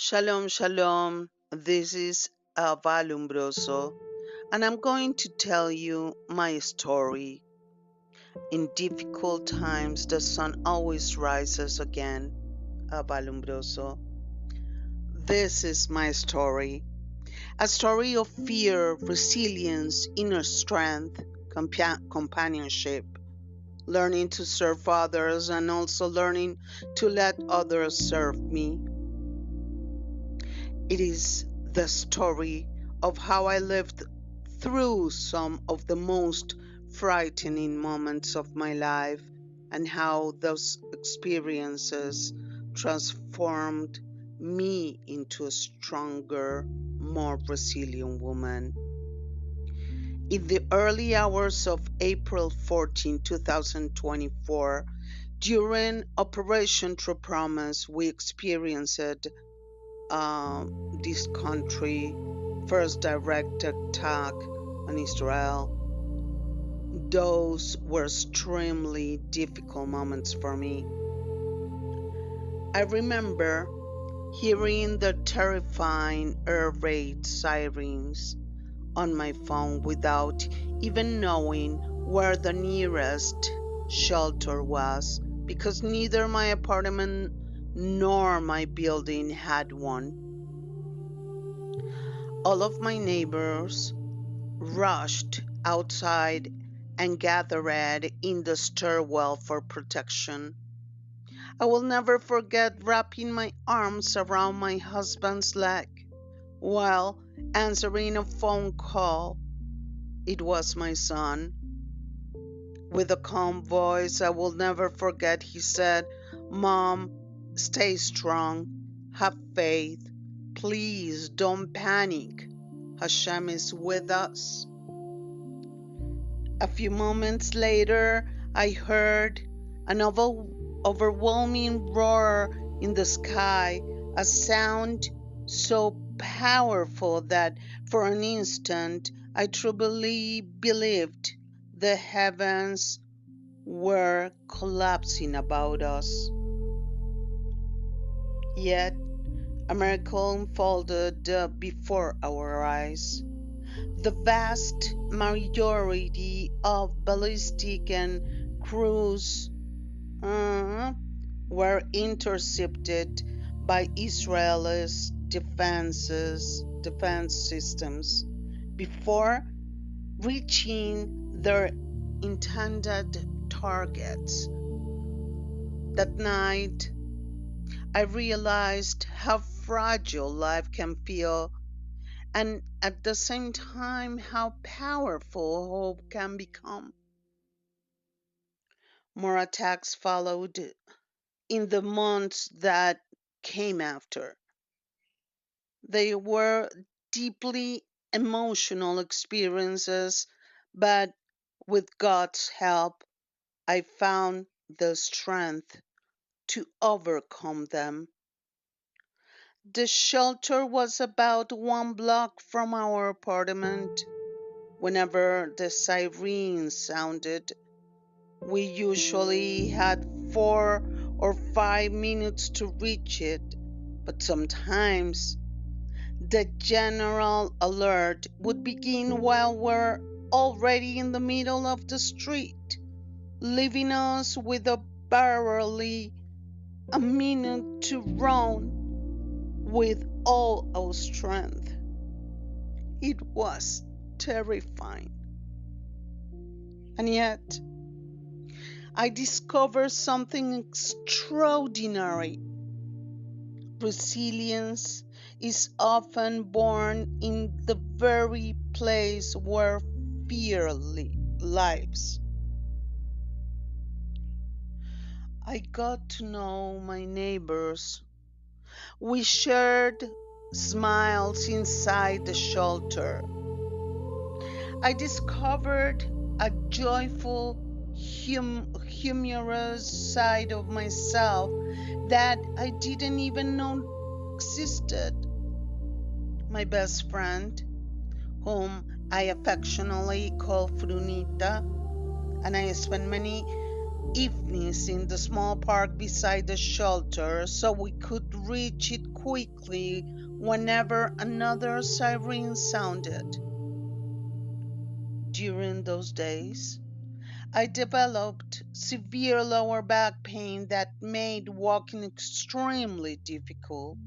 Shalom, shalom. This is Ahava Lumbroso, and I'm going to tell you my story. In difficult times, the sun always rises again. Ahava Lumbroso. This is my story. A story of fear, resilience, inner strength, companionship, learning to serve others, and also learning to let others serve me. It is the story of how I lived through some of the most frightening moments of my life and how those experiences transformed me into a stronger, more resilient woman. In the early hours of April 14, 2024, during Operation True Promise, we experienced this country first direct attack on Israel. Those were extremely difficult moments for me. I remember hearing the terrifying air raid sirens on my phone without even knowing where the nearest shelter was because neither my apartment nor my building had one. All of my neighbors rushed outside and gathered in the stairwell for protection. I will never forget wrapping my arms around my husband's leg while answering a phone call. It was my son. With a calm voice I will never forget, he said, "Mom, stay strong. Have faith. Please don't panic. Hashem is with us." A few moments later, I heard an overwhelming roar in the sky, a sound so powerful that for an instant I truly believed the heavens were collapsing about us. Yet, a miracle unfolded before our eyes. The vast majority of ballistic and cruise were intercepted by Israel's defense systems before reaching their intended targets. That night, I realized how fragile life can feel, and at the same time, how powerful hope can become. More attacks followed in the months that came after. They were deeply emotional experiences, but with God's help, I found the strength to overcome them. The shelter was about 1 block from our apartment. Whenever the sirens sounded, we usually had 4 or 5 minutes to reach it, but sometimes the general alert would begin while we're already in the middle of the street, leaving us with barely a minute to run with all our strength. It was terrifying. And yet, I discovered something extraordinary. Resilience is often born in the very place where fear lives. I got to know my neighbors. We shared smiles inside the shelter. I discovered a joyful, humorous side of myself that I didn't even know existed. My best friend, whom I affectionately call Frunita, and I spent many evenings in the small park beside the shelter so we could reach it quickly whenever another siren sounded. During those days, I developed severe lower back pain that made walking extremely difficult.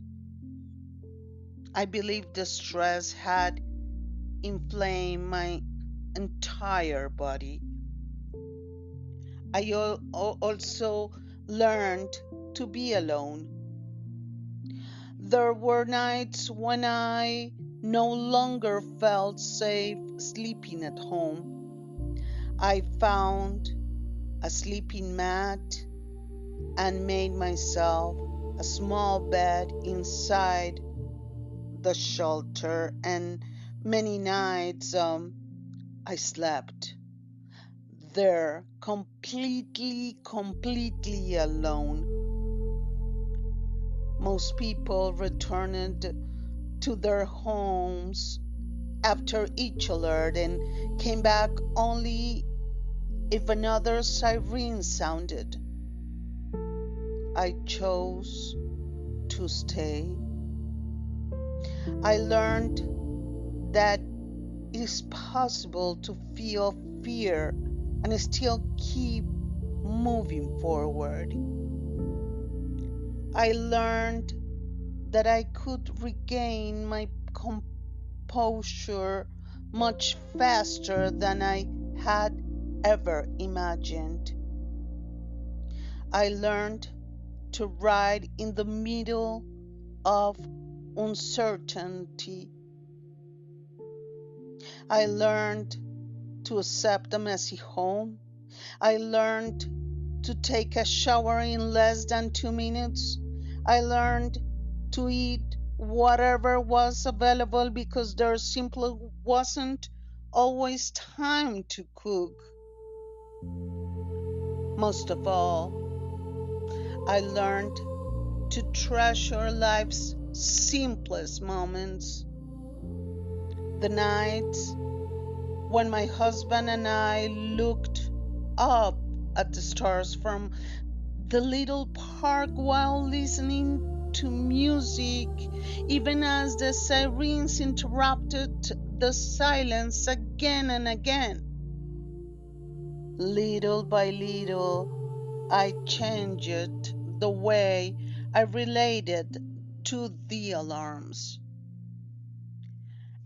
I believe the stress had inflamed my entire body. I also learned to be alone. There were nights when I no longer felt safe sleeping at home. I found a sleeping mat and made myself a small bed inside the shelter, and many nights I slept there completely alone. Most people returned to their homes after each alert and came back only if another siren sounded. I chose to stay. I learned that it is possible to feel fear and still keep moving forward. I learned that I could regain my composure much faster than I had ever imagined. I learned to ride in the middle of uncertainty. I learned to accept a messy home. I learned to take a shower in less than 2 minutes. I learned to eat whatever was available because there simply wasn't always time to cook. Most of all, I learned to treasure life's simplest moments. The nights when my husband and I looked up at the stars from the little park while listening to music, even as the sirens interrupted the silence again and again. Little by little, I changed the way I related to the alarms.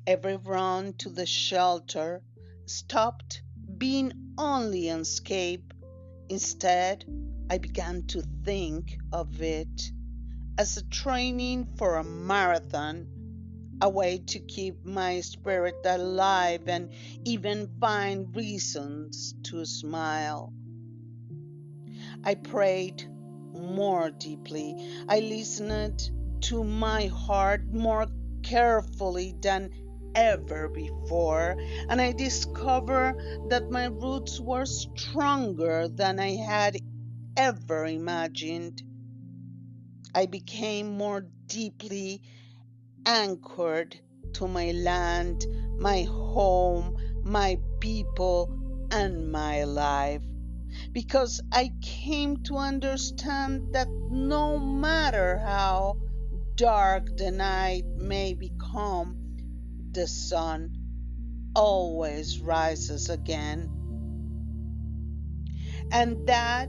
Every run to the shelter stopped being only an escape. Instead, I began to think of it as a training for a marathon, a way to keep my spirit alive and even find reasons to smile. I prayed more deeply. I listened to my heart more carefully than ever before, and I discovered that my roots were stronger than I had ever imagined. I became more deeply anchored to my land, my home, my people, and my life, because I came to understand that no matter how dark the night may become, the sun always rises again. And that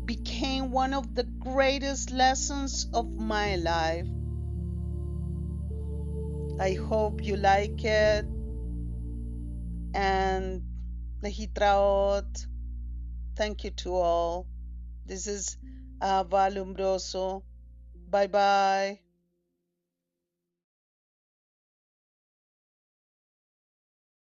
became one of the greatest lessons of my life. I hope you like it. And Lehitraot. Thank you to all. This is Ahava Lumbroso. Bye bye.